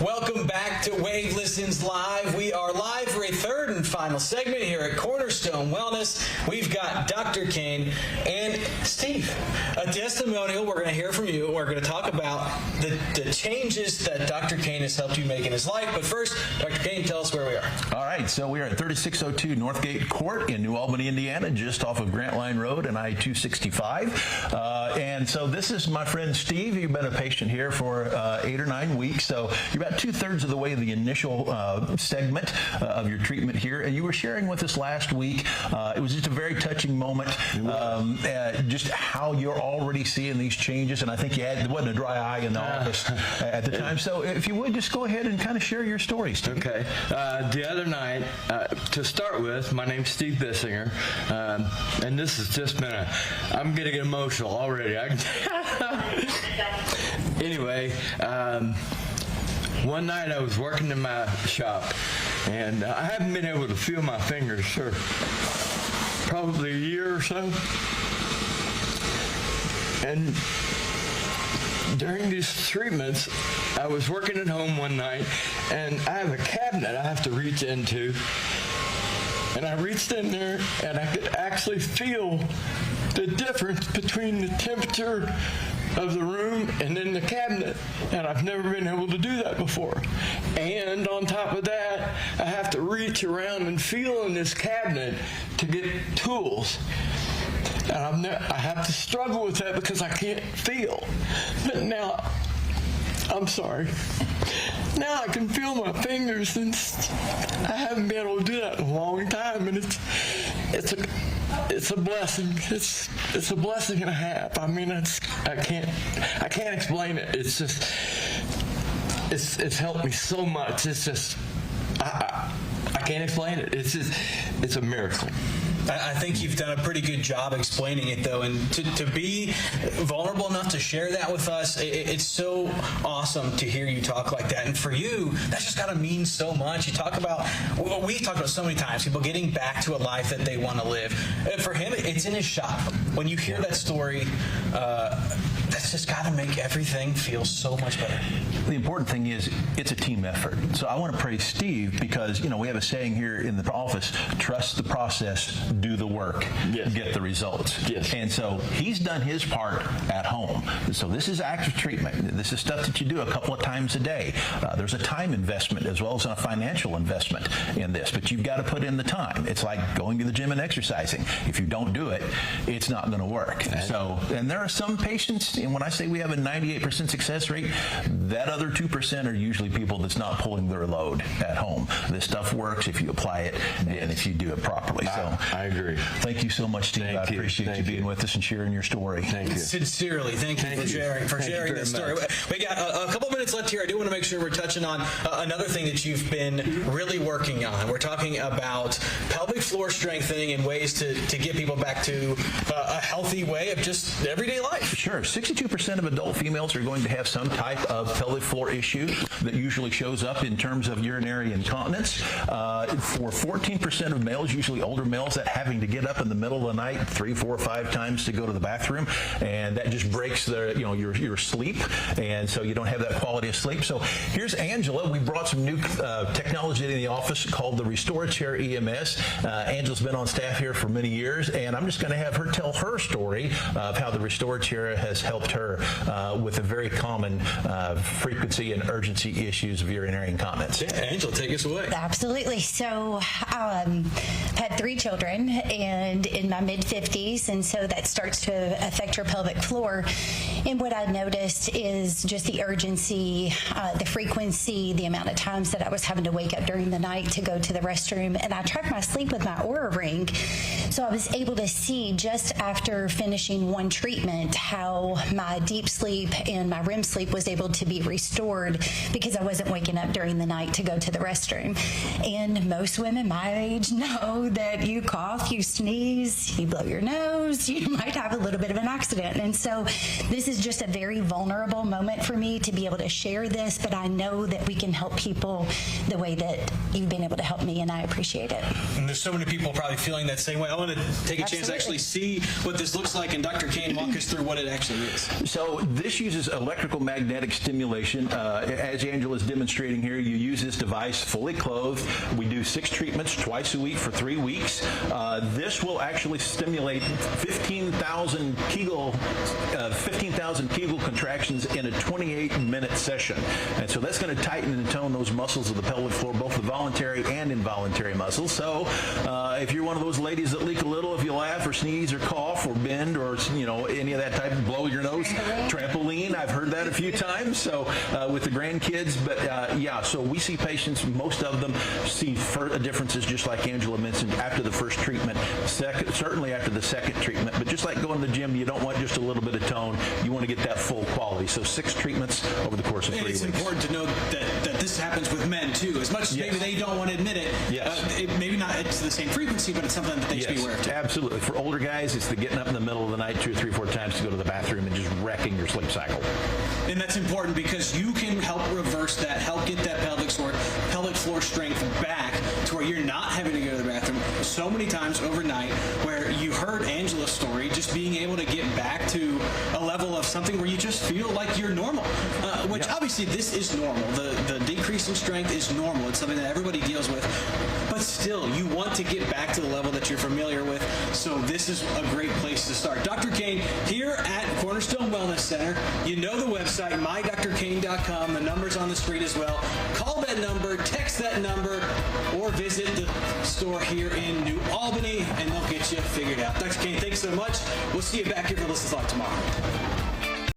Welcome back to Wade Listens Live. We are live for a third and final segment here at Cornerstone Wellness. We've got Dr. Kane and Steve. A testimonial we're going to hear from you. We're going to talk about the changes that Dr. Kane has helped you make in his life. But first, Dr. Kane, tell us where we are. All right, so we are at 3602 Northgate Court in New Albany, Indiana, just off of Grant Line Road and I-265. And so this is my friend Steve. You've been a patient here for 8 or 9 weeks. So you're about 2/3 of the way the initial segment of your treatment here. And you were sharing with us last week. It was just a very touching moment, just how you're already seeing these changes. And I think there wasn't a dry eye in the office at the time. So if you would, just go ahead and kind of share your story, Steve. Okay. The other night, to start with, my name's Steve Bissinger, and this has just been I'm getting emotional already. Anyway, one night I was working in my shop, and I haven't been able to feel my fingers for probably a year or so. And during these treatments, I was working at home one night, and I have a cabinet I have to reach into. And I reached in there, and I could actually feel the difference between the temperature of the room and then the cabinet. And I've never been able to do that before. And on top of that, I have to reach around and feel in this cabinet to get tools. And I have to struggle with that because I can't feel. But now, I'm sorry. Now I can feel my fingers, and I haven't been able to do that in a long time, and it's a blessing. It's a blessing and a half. I mean, I can't explain it. It's just it's helped me so much. It's just I can't explain it. It's a miracle. I think you've done a pretty good job explaining it, though, and to be vulnerable enough to share that with us, it's so awesome to hear you talk like that. And for you, that's just got to mean so much. You talk about, we talked about so many times, people getting back to a life that they want to live. And for him, it's in his shop. When you hear that story, that's just got to make everything feel so much better. The important thing is it's a team effort. So I want to praise Steve because, we have a saying here in the office, trust the process, do the work, get the results. Yes. And so he's done his part at home. So this is active treatment. This is stuff that you do a couple of times a day. There's a time investment as well as a financial investment in this, but you've got to put in the time. It's like going to the gym and exercising. If you don't do it, it's not going to work. So, and there are some patients, and when I say we have a 98% success rate, that other 2% are usually people that's not pulling their load at home. This stuff works if you apply it and if you do it properly. So I agree. Thank you so much, Steve. I appreciate you being with us and sharing your story. Thank you. Sincerely, thank you for sharing this story. We got a couple minutes left here. I do want to make sure we're touching on another thing that you've been really working on. We're talking about pelvic floor strengthening and ways to get people back to a healthy way of just everyday life. Sure. 62% of adult females are going to have some type of pelvic floor issue that usually shows up in terms of urinary incontinence. For 14% of males, usually older males, that having to get up in the middle of the night 3, 4, 5 times to go to the bathroom, and that just breaks your sleep, and so you don't have that quality of sleep. So here's Angela. We brought some new technology in the office called the Restore Chair EMS. Angela's been on staff here for many years, and I'm just going to have her tell her story of how the Restore Chair has helped her with a very common frequency and urgency issues of urinary incontinence. Yeah, Angela, take us away. Absolutely. So I've had 3 children and in my mid-50s, and so that starts to affect your pelvic floor. And what I noticed is just the urgency, the frequency, the amount of times that I was having to wake up during the night to go to the restroom. And I track my sleep with my Oura Ring. So I was able to see just after finishing one treatment how my deep sleep and my REM sleep was able to be restored because I wasn't waking up during the night to go to the restroom. And most women my my age know that you cough, you sneeze, you blow your nose, you might have a little bit of an accident. And so this is just a very vulnerable moment for me to be able to share this, but I know that we can help people the way that you've been able to help me, and I appreciate it. And there's so many people probably feeling that same way. I want to take a chance to actually see what this looks like, and Dr. Kane, walk us through what it actually is. So this uses electrical magnetic stimulation. As Angela's demonstrating here, you use this device fully clothed. We do 6 treatments twice a week for 3 weeks. This will actually stimulate 15,000 Kegel contractions in a 28-minute session. And so that's going to tighten and tone those muscles of the pelvic floor, both the voluntary and involuntary muscles. So if you're one of those ladies that leak a little if you laugh or sneeze or cough or bend or any of that type, blow your nose, trampoline, I've heard that a few times. So with the grandkids, but so we see patients, most of them see differences, just like Angela mentioned, after the first treatment, certainly after the second treatment. But just like going to the gym, you don't want just a little bit of tone. You want to get that full quality. So 6 treatments over the course of 3 weeks. It's important to know that this happens with men too. As much as maybe they don't want to admit it, maybe not it's the same frequency, but it's something that they should be aware of too. Absolutely. For older guys, it's the getting up in the middle of the night 2 or 3 or 4 times to go to the bathroom and just wrecking your sleep cycle. And that's important because you can help reverse that, help get that pelvic floor strength back to where you're not having to go to the bathroom so many times overnight, where you heard Angela's story, just being able to get back to a level of something where you just feel like you're normal, which obviously this is normal. The decrease in strength is normal. It's something that everybody deals with. But still, you want to get back to the level that you're familiar with, so this is a great place to start. Dr. Kane, here at Cornerstone Wellness Center, you know the website, mydrkane.com. The number's on the screen as well. Call that number, text that number, or visit the store here in New Albany, and they'll get you figured out. Dr. Kane, thanks so much. We'll see you back here for Listen Talk tomorrow.